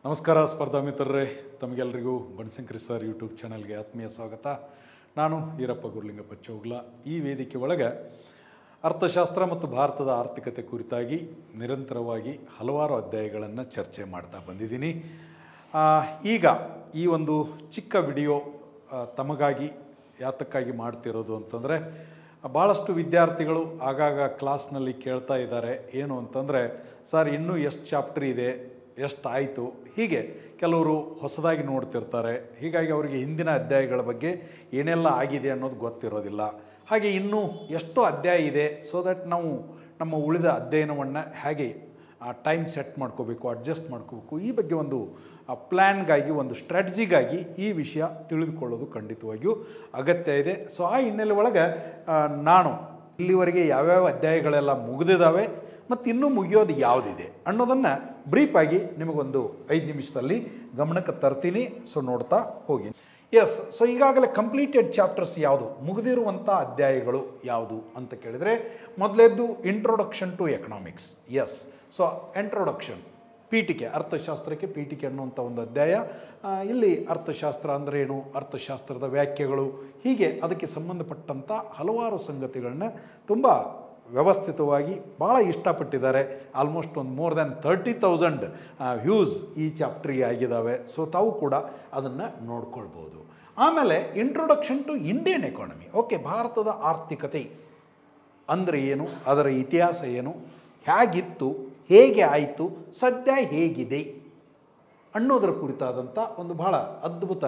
ನಮಸ್ಕಾರ ಸ್ಪರ್ಧಾ ಮಿತ್ರರೇ, ತಮಗೆಲ್ಲರಿಗೂ ಬನಶಂಕರಿ ಸರ್ ಯೂಟ್ಯೂಬ್ ಚಾನಲ್ಗೆ ಆತ್ಮೀಯ ಸ್ವಾಗತ. ನಾನು ಈರಪ್ಪ ಗುರುಲಿಂಗಪ್ಪ ಚೌಗ್ಲ. ಈ ವೇದಿಕೆ ಒಳಗೆ ಅರ್ಥಶಾಸ್ತ್ರ ಮತ್ತು ಭಾರತದ ಆರ್ಥಿಕತೆ ಕುರಿತಾಗಿ ನಿರಂತರವಾಗಿ ಹಲವಾರು ಅಧ್ಯಾಯಗಳನ್ನು ಚರ್ಚೆ ಮಾಡ್ತಾ ಬಂದಿದ್ದೀನಿ. ಈಗ ಈ ಒಂದು ಚಿಕ್ಕ ವಿಡಿಯೋ ತಮಗಾಗಿ ಯಾತಕ್ಕಾಗಿ ಮಾಡ್ತಿರೋದು ಅಂತಂದರೆ, ಭಾಳಷ್ಟು ವಿದ್ಯಾರ್ಥಿಗಳು ಆಗಾಗ ಕ್ಲಾಸ್ನಲ್ಲಿ ಕೇಳ್ತಾ ಇದ್ದಾರೆ. ಏನು ಅಂತಂದರೆ, ಸರ್ ಇನ್ನೂ ಎಷ್ಟು ಚಾಪ್ಟರ್ ಇದೆ, ಎಷ್ಟಾಯಿತು, ಹೀಗೆ ಕೆಲವರು ಹೊಸದಾಗಿ ನೋಡ್ತಿರ್ತಾರೆ. ಹೀಗಾಗಿ ಅವರಿಗೆ ಹಿಂದಿನ ಅಧ್ಯಾಯಗಳ ಬಗ್ಗೆ ಏನೆಲ್ಲ ಆಗಿದೆ ಅನ್ನೋದು ಗೊತ್ತಿರೋದಿಲ್ಲ. ಹಾಗೆ ಇನ್ನೂ ಎಷ್ಟೋ ಅಧ್ಯಾಯ ಇದೆ, ಸೊ ದಟ್ ನಾವು ನಮ್ಮ ಉಳಿದ ಅಧ್ಯಯನವನ್ನು ಹೇಗೆ ಟೈಮ್ ಸೆಟ್ ಮಾಡ್ಕೋಬೇಕು, ಅಡ್ಜಸ್ಟ್ ಮಾಡ್ಕೋಬೇಕು, ಈ ಬಗ್ಗೆ ಒಂದು ಪ್ಲ್ಯಾನ್ಗಾಗಿ, ಒಂದು ಸ್ಟ್ರಾಟಜಿಗಾಗಿ ಈ ವಿಷಯ ತಿಳಿದುಕೊಳ್ಳೋದು ಖಂಡಿತವಾಗಿಯೂ ಅಗತ್ಯ ಇದೆ. ಸೊ ಆ ಹಿನ್ನೆಲೆ ಒಳಗೆ ನಾನು ಇಲ್ಲಿವರೆಗೆ ಯಾವ್ಯಾವ ಅಧ್ಯಾಯಗಳೆಲ್ಲ ಮುಗಿದಿದ್ದಾವೆ ಮತ್ತು ಇನ್ನೂ ಮುಗಿಯೋದು ಯಾವುದಿದೆ ಅನ್ನೋದನ್ನು ಬ್ರೀಫಾಗಿ ನಿಮಗೊಂದು 5 ನಿಮಿಷದಲ್ಲಿ ಗಮನಕ್ಕೆ ತರ್ತೀನಿ. ಸೊ ನೋಡ್ತಾ ಹೋಗಿ. ಎಸ್, ಸೊ ಈಗಾಗಲೇ ಕಂಪ್ಲೀಟೆಡ್ ಚಾಪ್ಟರ್ಸ್ ಯಾವುದು, ಮುಗಿದಿರುವಂಥ ಅಧ್ಯಾಯಗಳು ಯಾವುದು ಅಂತ ಕೇಳಿದರೆ, ಮೊದಲೇದ್ದು introduction to economics. Yes, so introduction, ಪೀಠಿಕೆ, ಅರ್ಥಶಾಸ್ತ್ರಕ್ಕೆ ಪೀಠಿಕೆ ಅನ್ನುವಂಥ ಒಂದು ಅಧ್ಯಾಯ. ಇಲ್ಲಿ ಅರ್ಥಶಾಸ್ತ್ರ ಅಂದರೆ ಏನು, ಅರ್ಥಶಾಸ್ತ್ರದ ವ್ಯಾಖ್ಯೆಗಳು, ಹೀಗೆ ಅದಕ್ಕೆ ಸಂಬಂಧಪಟ್ಟಂಥ ಹಲವಾರು ಸಂಗತಿಗಳನ್ನ ತುಂಬ ವ್ಯವಸ್ಥಿತವಾಗಿ ಭಾಳ ಇಷ್ಟಪಟ್ಟಿದ್ದಾರೆ. ಆಲ್ಮೋಸ್ಟ್ ಒಂದು ಮೋರ್ ದ್ಯಾನ್ 30,000 ವ್ಯೂಸ್ ಈ ಚಾಪ್ಟ್ರಿಗೆ ಆಗಿದ್ದಾವೆ. ಸೊ ತಾವು ಕೂಡ ಅದನ್ನು ನೋಡ್ಕೊಳ್ಬೋದು. ಆಮೇಲೆ introduction to Indian economy. Okay, ಭಾರತದ ಆರ್ಥಿಕತೆ ಅಂದರೆ ಏನು, ಅದರ ಇತಿಹಾಸ ಏನು, ಹೇಗಿತ್ತು, ಹೇಗೆ ಆಯಿತು, ಸದ್ಯ ಹೇಗಿದೆ ಅನ್ನೋದರ ಕುರಿತಾದಂಥ ಒಂದು ಭಾಳ ಅದ್ಭುತ.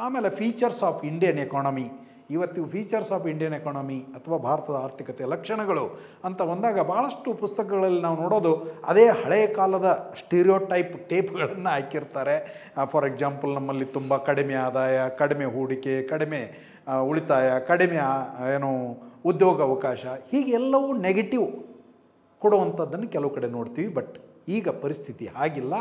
ಆಮೇಲೆ ಫೀಚರ್ಸ್ ಆಫ್ ಇಂಡಿಯನ್ ಎಕಾನಮಿ. ಇವತ್ತು ಫೀಚರ್ಸ್ ಆಫ್ ಇಂಡಿಯನ್ ಎಕಾನಮಿ ಅಥವಾ ಭಾರತದ ಆರ್ಥಿಕತೆಯ ಲಕ್ಷಣಗಳು ಅಂತ ಬಂದಾಗ ಭಾಳಷ್ಟು ಪುಸ್ತಕಗಳಲ್ಲಿ ನಾವು ನೋಡೋದು ಅದೇ ಹಳೆಯ ಕಾಲದ ಸ್ಟೀರಿಯೋಟೈಪ್ ಟೇಪ್ಗಳನ್ನು ಹಾಕಿರ್ತಾರೆ. ಫಾರ್ ಎಕ್ಸಾಂಪಲ್, ನಮ್ಮಲ್ಲಿ ತುಂಬ ಕಡಿಮೆ ಆದಾಯ, ಕಡಿಮೆ ಹೂಡಿಕೆ, ಕಡಿಮೆ ಉಳಿತಾಯ, ಕಡಿಮೆ ಉದ್ಯೋಗ ಅವಕಾಶ, ಹೀಗೆ ಎಲ್ಲವೂ ನೆಗೆಟಿವ್ ಕೊಡುವಂಥದ್ದನ್ನು ಕೆಲವು ಕಡೆ ನೋಡ್ತೀವಿ. ಬಟ್ ಈಗ ಪರಿಸ್ಥಿತಿ ಹಾಗಿಲ್ಲ,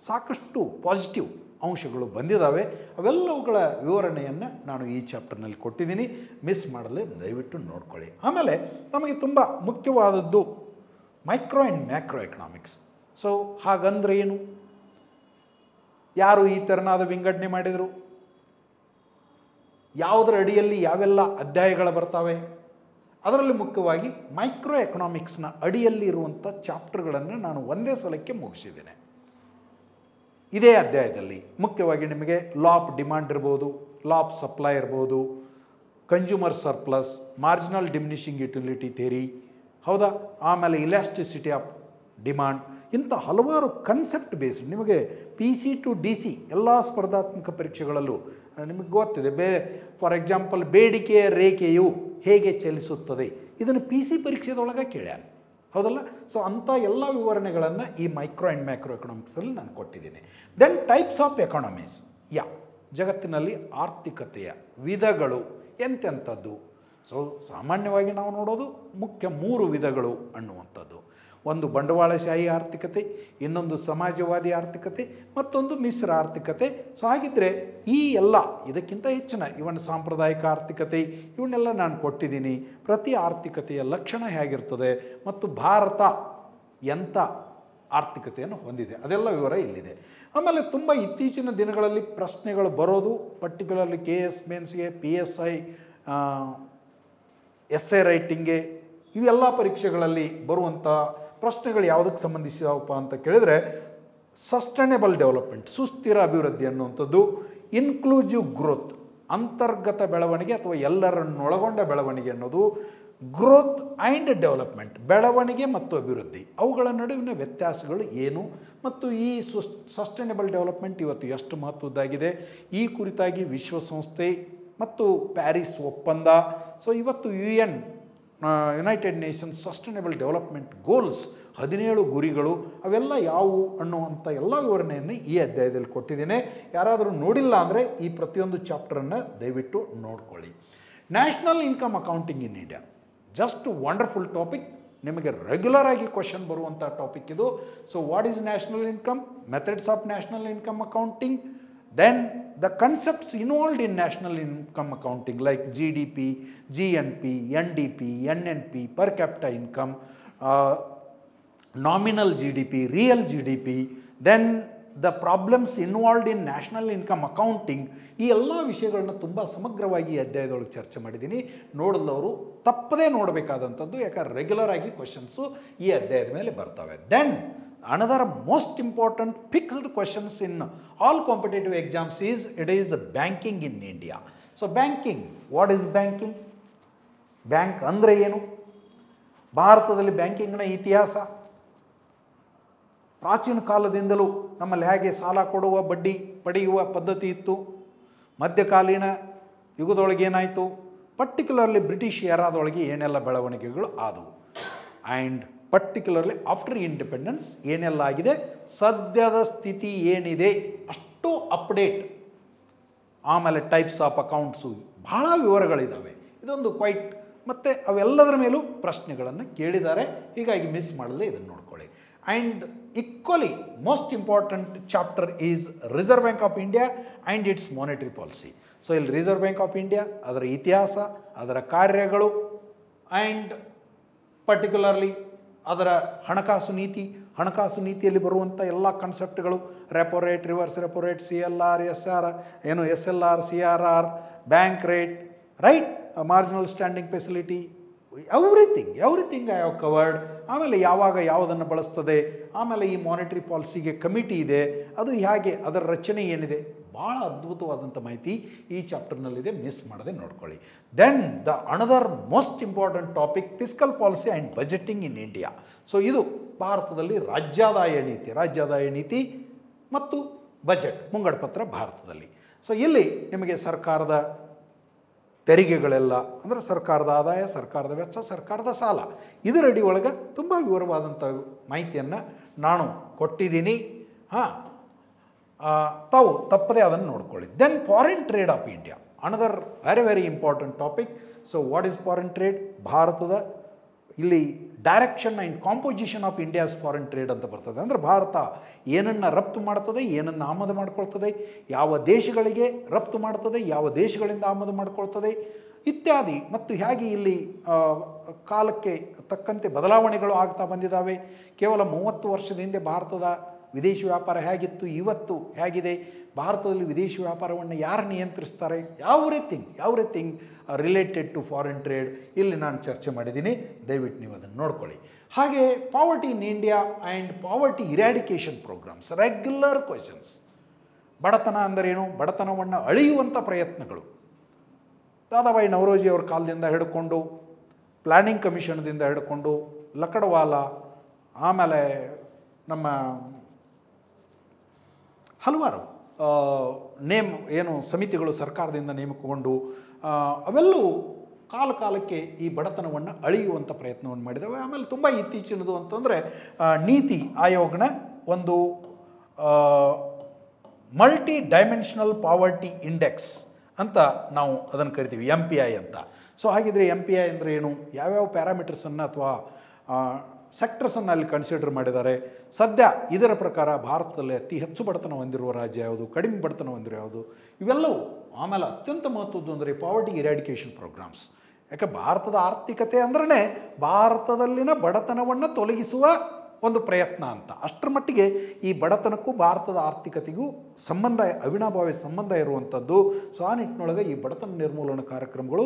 ಸಾಕಷ್ಟು ಪಾಸಿಟಿವ್ ಅಂಶಗಳು ಬಂದಿದ್ದಾವೆ. ಅವೆಲ್ಲವುಗಳ ವಿವರಣೆಯನ್ನು ನಾನು ಈ ಚಾಪ್ಟರ್ನಲ್ಲಿ ಕೊಟ್ಟಿದ್ದೀನಿ. ಮಿಸ್ ಮಾಡಲೇ ದಯವಿಟ್ಟು ನೋಡ್ಕೊಳ್ಳಿ. ಆಮೇಲೆ ನಮಗೆ ತುಂಬ ಮುಖ್ಯವಾದದ್ದು micro and macro economics. So ಹಾಗಂದ್ರೆ ಏನು, ಯಾರು ಈ ತೆರನಾದ ವಿಂಗಡಣೆ ಮಾಡಿದರು, ಯಾವುದರ ಅಡಿಯಲ್ಲಿ ಯಾವೆಲ್ಲ ಅಧ್ಯಾಯಗಳು ಬರ್ತಾವೆ, ಅದರಲ್ಲಿ ಮುಖ್ಯವಾಗಿ ಮೈಕ್ರೋ ಎಕನಾಮಿಕ್ಸ್ನ ಅಡಿಯಲ್ಲಿ ಇರುವಂಥ ಚಾಪ್ಟರ್ಗಳನ್ನು ನಾನು ಒಂದೇ ಸಲಕ್ಕೆ ಮುಗಿಸಿದ್ದೇನೆ. ಇದೇ ಅಧ್ಯಾಯದಲ್ಲಿ ಮುಖ್ಯವಾಗಿ ನಿಮಗೆ ಲಾ ಆಫ್ ಡಿಮಾಂಡ್ ಇರ್ಬೋದು, ಲಾ ಆಫ್ ಸಪ್ಲೈ ಇರ್ಬೋದು, consumer surplus, marginal diminishing utility theory, ಹೌದಾ, ಆಮೇಲೆ ಇಲಾಸ್ಟಿಸಿಟಿ ಆಫ್ ಡಿಮಾಂಡ್, ಇಂಥ ಹಲವಾರು ಕನ್ಸೆಪ್ಟ್ ಬೇಸ್ಡ್ ನಿಮಗೆ PC to DC ಎಲ್ಲ ಸ್ಪರ್ಧಾತ್ಮಕ ಪರೀಕ್ಷೆಗಳಲ್ಲೂ ನಿಮಗೆ ಗೊತ್ತಿದೆ. ಫಾರ್ ಎಕ್ಸಾಂಪಲ್, ಬೇಡಿಕೆಯ ರೇಖೆಯು ಹೇಗೆ ಚಲಿಸುತ್ತದೆ, ಇದನ್ನು PC ಪರೀಕ್ಷೆದೊಳಗೆ ಕೇಳ್ಯಾನ, ಹೌದಲ್ಲ. ಸೊ ಅಂಥ ಎಲ್ಲ ವಿವರಣೆಗಳನ್ನು ಈ ಮೈಕ್ರೋ ಆ್ಯಂಡ್ ಮ್ಯಾಕ್ರೋ ಎಕನಾಮಿಕ್ಸಲ್ಲಿ ನಾನು ಕೊಟ್ಟಿದ್ದೀನಿ. Then types of economies. ಜಗತ್ತಿನಲ್ಲಿ ಆರ್ಥಿಕತೆಯ ವಿಧಗಳು ಎಂತೆಂಥದ್ದು. ಸೊ ಸಾಮಾನ್ಯವಾಗಿ ನಾವು ನೋಡೋದು ಮುಖ್ಯ 3 ವಿಧಗಳು ಅನ್ನುವಂಥದ್ದು. ಒಂದು ಬಂಡವಾಳಶಾಹಿ ಆರ್ಥಿಕತೆ, ಇನ್ನೊಂದು ಸಮಾಜವಾದಿ ಆರ್ಥಿಕತೆ, ಮತ್ತೊಂದು ಮಿಶ್ರ ಆರ್ಥಿಕತೆ. ಸೊ ಹಾಗಿದ್ದರೆ ಈ ಎಲ್ಲ ಇದಕ್ಕಿಂತ ಹೆಚ್ಚಿನ ಇವನ್ ಸಾಂಪ್ರದಾಯಿಕ ಆರ್ಥಿಕತೆ ಇವನ್ನೆಲ್ಲ ನಾನು ಕೊಟ್ಟಿದ್ದೀನಿ. ಪ್ರತಿ ಆರ್ಥಿಕತೆಯ ಲಕ್ಷಣ ಹೇಗಿರ್ತದೆ ಮತ್ತು ಭಾರತ ಎಂಥ ಆರ್ಥಿಕತೆಯನ್ನು ಹೊಂದಿದೆ, ಅದೆಲ್ಲ ವಿವರ ಇಲ್ಲಿದೆ. ಆಮೇಲೆ ತುಂಬ ಇತ್ತೀಚಿನ ದಿನಗಳಲ್ಲಿ ಪ್ರಶ್ನೆಗಳು ಬರೋದು, ಪರ್ಟಿಕ್ಯುಲರ್ಲಿ KS ಮೇನ್ಸ್ಗೆ, PSI, essay ರೈಟಿಂಗ್ಗೆ, ಇವೆಲ್ಲ ಪರೀಕ್ಷೆಗಳಲ್ಲಿ ಬರುವಂಥ ಪ್ರಶ್ನೆಗಳು ಯಾವುದಕ್ಕೆ ಸಂಬಂಧಿಸಿದವಪ್ಪ ಅಂತ ಕೇಳಿದರೆ, ಸಸ್ಟೈನೇಬಲ್ ಡೆವಲಪ್ಮೆಂಟ್, ಸುಸ್ಥಿರ ಅಭಿವೃದ್ಧಿ ಅನ್ನುವಂಥದ್ದು, ಇನ್ಕ್ಲೂಸಿವ್ ಗ್ರೋತ್, ಅಂತರ್ಗತ ಬೆಳವಣಿಗೆ ಅಥವಾ ಎಲ್ಲರನ್ನೊಳಗೊಂಡ ಬೆಳವಣಿಗೆ ಅನ್ನೋದು, ಗ್ರೋತ್ ಆ್ಯಂಡ್ ಡೆವಲಪ್ಮೆಂಟ್, ಬೆಳವಣಿಗೆ ಮತ್ತು ಅಭಿವೃದ್ಧಿ, ಅವುಗಳ ನಡುವಿನ ವ್ಯತ್ಯಾಸಗಳು ಏನು, ಮತ್ತು ಈ ಸಸ್ಟೈನೇಬಲ್ ಡೆವಲಪ್ಮೆಂಟ್ ಇವತ್ತು ಎಷ್ಟು ಮಹತ್ವದ್ದಾಗಿದೆ, ಈ ಕುರಿತಾಗಿ ವಿಶ್ವಸಂಸ್ಥೆ ಮತ್ತು ಪ್ಯಾರಿಸ್ ಒಪ್ಪಂದ, ಸೊ ಇವತ್ತು United Nations sustainable development goals 17 ಗುರಿಗಳು, ಅವೆಲ್ಲ ಯಾವುವು ಅನ್ನುವಂಥ ಎಲ್ಲ ವಿವರಣೆಯನ್ನು ಈ ಅಧ್ಯಾಯದಲ್ಲಿ ಕೊಟ್ಟಿದ್ದೇನೆ. ಯಾರಾದರೂ ನೋಡಿಲ್ಲ ಅಂದರೆ ಈ ಪ್ರತಿಯೊಂದು ಚಾಪ್ಟರನ್ನು ದಯವಿಟ್ಟು ನೋಡ್ಕೊಳ್ಳಿ. National income accounting in India, just wonderful topic, ನಿಮಗೆ ರೆಗ್ಯುಲರ್ ಆಗಿ ಕ್ವಶನ್ ಬರುವಂಥ ಟಾಪಿಕ್ ಇದು. So what is national income, methods of national income accounting, then the concepts involved in national income accounting like GDP, GNP, NDP, NNP, per capita income, nominal GDP, real GDP, then the problems involved in national income accounting, ಈ ಎಲ್ಲ ವಿಷಯಗಳನ್ನ ತುಂಬ ಸಮಗ್ರವಾಗಿ ಈ ಅಧ್ಯಾಯದೊಳಗೆ ಚರ್ಚೆ ಮಾಡಿದ್ದೀನಿ. ನೋಡಿದವರು ತಪ್ಪದೇ ನೋಡಬೇಕಾದಂಥದ್ದು, ಯಾಕಂದ್ರೆ ರೆಗ್ಯುಲರ್ ಆಗಿ ಕ್ವಶನ್ಸು ಈ ಅಧ್ಯಾಯದ ಮೇಲೆ ಬರ್ತವೆ. Then another most important fixed questions in all competitive exams it is banking in India. So banking, what is banking? Bank ಅಂದರೆ ಏನು? ಭಾರತದಲ್ಲಿ ಬ್ಯಾಂಕಿಂಗ್ನ ಇತಿಹಾಸ ಪ್ರಾಚೀನ ಕಾಲದಿಂದಲೂ ನಮ್ಮಲ್ಲಿ ಹೇಗೆ ಸಾಲ ಕೊಡುವ ಬಡ್ಡಿ ಪಡೆಯುವ ಪದ್ಧತಿ ಇತ್ತು, ಮಧ್ಯಕಾಲೀನ ಯುಗದೊಳಗೆ ಏನಾಯಿತು, ಪರ್ಟಿಕ್ಯುಲರ್ಲಿ ಬ್ರಿಟಿಷ್ ಏರಾದೊಳಗೆ ಏನೆಲ್ಲ ಬೆಳವಣಿಗೆಗಳು ಆದವು, ಆ್ಯಂಡ್ ಪರ್ಟಿಕ್ಯುಲರ್ಲಿ ಆಫ್ಟರ್ ಇಂಡಿಪೆಂಡೆನ್ಸ್ ಏನೆಲ್ಲ ಆಗಿದೆ, ಸದ್ಯದ ಸ್ಥಿತಿ ಏನಿದೆ ಅಷ್ಟು ಅಪ್ಡೇಟ್, ಆಮೇಲೆ ಟೈಪ್ಸ್ ಆಫ್ ಅಕೌಂಟ್ಸು, ಭಾಳ ವಿವರಗಳಿದ್ದಾವೆ. ಇದೊಂದು ಕ್ವೈಟ್, ಮತ್ತು ಅವೆಲ್ಲದರ ಮೇಲೂ ಪ್ರಶ್ನೆಗಳನ್ನು ಕೇಳಿದ್ದಾರೆ, ಹೀಗಾಗಿ ಮಿಸ್ ಮಾಡದೆ ಇದನ್ನು ನೋಡ್ಕೊಳ್ಳಿ. And equally most important chapter is reserve bank of India and it's monetary policy. So ಇಲ್ಲಿ ರಿಸರ್ವ್ ಬ್ಯಾಂಕ್ ಆಫ್ ಇಂಡಿಯಾ, ಅದರ ಇತಿಹಾಸ, ಅದರ ಕಾರ್ಯಗಳು, ಆ್ಯಂಡ್ ಪರ್ಟಿಕ್ಯುಲರ್ಲಿ ಅದರ ಹಣಕಾಸು ನೀತಿ, ಹಣಕಾಸು ನೀತಿಯಲ್ಲಿ ಬರುವಂಥ ಎಲ್ಲ ಕಾನ್ಸೆಪ್ಟ್ಗಳು, repo rate, reverse repo rate, CLR, SR ಏನು SLR, CRR, bank rate, right, marginal standing facility, everything I have covered. ಆಮೇಲೆ ಯಾವಾಗ ಯಾವುದನ್ನು ಬಳಸ್ತದೆ, ಆಮೇಲೆ ಈ ಮಾನಿಟರಿ ಪಾಲಿಸಿಗೆ ಕಮಿಟಿ ಇದೆ, ಅದು ಹೇಗೆ, ಅದರ ರಚನೆ ಏನಿದೆ, ಭಾಳ ಅದ್ಭುತವಾದಂಥ ಮಾಹಿತಿ ಈ ಚಾಪ್ಟರ್ನಲ್ಲಿದೆ, ಮಿಸ್ ಮಾಡದೆ ನೋಡ್ಕೊಳ್ಳಿ. Then the another most important topic fiscal policy and budgeting in India. So ಇದು ಭಾರತದಲ್ಲಿ ರಾಜ್ಯಾದಾಯ ನೀತಿ ಮತ್ತು ಬಜೆಟ್ ಮುಂಗಡ ಪತ್ರ ಭಾರತದಲ್ಲಿ. ಸೊ ಇಲ್ಲಿ ನಿಮಗೆ ಸರ್ಕಾರದ ತೆರಿಗೆಗಳೆಲ್ಲ, ಅಂದರೆ ಸರ್ಕಾರದ ಆದಾಯ, ಸರ್ಕಾರದ ವೆಚ್ಚ, ಸರ್ಕಾರದ ಸಾಲ, ಇದರಡಿ ಒಳಗೆ ತುಂಬ ವಿವರವಾದಂಥ ಮಾಹಿತಿಯನ್ನು ನಾನು ಕೊಟ್ಟಿದ್ದೀನಿ. ತಾವು ತಪ್ಪದೇ ಅದನ್ನು ನೋಡ್ಕೊಳ್ಳಿ. Then foreign trade of India, another very important topic. So what is foreign trade? ಭಾರತದ ಇಲ್ಲಿ direction and composition of India's foreign trade ಅಂತ ಬರ್ತದೆ. ಅಂದರೆ ಭಾರತ ಏನನ್ನು ರಫ್ತು ಮಾಡ್ತದೆ, ಏನನ್ನು ಆಮದು ಮಾಡ್ಕೊಳ್ತದೆ, ಯಾವ ದೇಶಗಳಿಗೆ ರಫ್ತು ಮಾಡ್ತದೆ, ಯಾವ ದೇಶಗಳಿಂದ ಆಮದು ಮಾಡ್ಕೊಳ್ತದೆ ಇತ್ಯಾದಿ, ಮತ್ತು ಹೇಗೆ ಇಲ್ಲಿ ಕಾಲಕ್ಕೆ ತಕ್ಕಂತೆ ಬದಲಾವಣೆಗಳು ಆಗ್ತಾ ಬಂದಿದ್ದಾವೆ. ಕೇವಲ 30 ವರ್ಷದ ಹಿಂದೆ ಭಾರತದ ವಿದೇಶಿ ವ್ಯಾಪಾರ ಹೇಗಿತ್ತು, ಇವತ್ತು ಹೇಗಿದೆ, ಭಾರತದಲ್ಲಿ ವಿದೇಶಿ ವ್ಯಾಪಾರವನ್ನು ಯಾರು ನಿಯಂತ್ರಿಸ್ತಾರೆ, everything related to foreign trade ಇಲ್ಲಿ ನಾನು ಚರ್ಚೆ ಮಾಡಿದ್ದೀನಿ. ದಯವಿಟ್ಟು ನೀವು ಅದನ್ನು ನೋಡ್ಕೊಳ್ಳಿ. ಹಾಗೆ poverty in India and poverty eradication programmes, regular questions. ಬಡತನ ಅಂದರೇನು, ಬಡತನವನ್ನು ಅಳೆಯುವಂಥ ಪ್ರಯತ್ನಗಳು, ದಾದಾಬಾಯಿ ನವರೋಜಿ ಅವ್ರ ಕಾಲದಿಂದ ಹಿಡ್ಕೊಂಡು, ಪ್ಲ್ಯಾನಿಂಗ್ ಕಮಿಷನ್ದಿಂದ ಹಿಡ್ಕೊಂಡು, ಲಕಡವಾಲಾ, ಆಮೇಲೆ ನಮ್ಮ ಹಲವಾರು ಸಮಿತಿಗಳು ಸರ್ಕಾರದಿಂದ ನೇಮಕಗೊಂಡು ಅವೆಲ್ಲವೂ ಕಾಲಕ್ಕೆ ಈ ಬಡತನವನ್ನು ಅಳೆಯುವಂಥ ಪ್ರಯತ್ನವನ್ನು ಮಾಡಿದ್ದಾವೆ. ಆಮೇಲೆ ತುಂಬ ಇತ್ತೀಚಿನದು ಅಂತಂದರೆ ನೀತಿ ಆಯೋಗನ ಒಂದು ಮಲ್ಟಿ ಡೈಮೆನ್ಷನಲ್ ಪಾವರ್ಟಿ ಇಂಡೆಕ್ಸ್ ಅಂತ ನಾವು ಅದನ್ನು ಕರಿತೀವಿ, MPI ಅಂತ. ಸೊ ಹಾಗಿದ್ರೆ MPI ಅಂದರೆ ಏನು, ಯಾವ್ಯಾವ ಪ್ಯಾರಾಮೀಟರ್ಸನ್ನು ಅಥವಾ ಸೆಕ್ಟರ್ಸನ್ನು ಅಲ್ಲಿ ಕನ್ಸಿಡರ್ ಮಾಡಿದ್ದಾರೆ. ಸದ್ಯ ಇದರ ಪ್ರಕಾರ ಭಾರತದಲ್ಲಿ ಅತಿ ಹೆಚ್ಚು ಬಡತನ ಹೊಂದಿರುವ ರಾಜ್ಯ ಯಾವುದು, ಕಡಿಮೆ ಬಡತನ ಹೊಂದಿರುವ ಯಾವುದು, ಇವೆಲ್ಲವೂ. ಆಮೇಲೆ ಅತ್ಯಂತ ಮಹತ್ವದ್ದು ಅಂದರೆ ಪಾವರ್ಟಿ ಇರಾಡಿಕೇಷನ್ ಪ್ರೋಗ್ರಾಮ್ಸ್. ಯಾಕೆ ಭಾರತದ ಆರ್ಥಿಕತೆ ಅಂದ್ರೆ ಭಾರತದಲ್ಲಿನ ಬಡತನವನ್ನು ತೊಲಗಿಸುವ ಒಂದು ಪ್ರಯತ್ನ ಅಂತ. ಅಷ್ಟರ ಮಟ್ಟಿಗೆ ಈ ಬಡತನಕ್ಕೂ ಭಾರತದ ಆರ್ಥಿಕತೆಗೂ ಅವಿನಾಭಾವಿ ಸಂಬಂಧ ಇರುವಂಥದ್ದು. ಸೊ ಆ ನಿಟ್ಟಿನೊಳಗೆ ಈ ಬಡತನ ನಿರ್ಮೂಲನಾ ಕಾರ್ಯಕ್ರಮಗಳು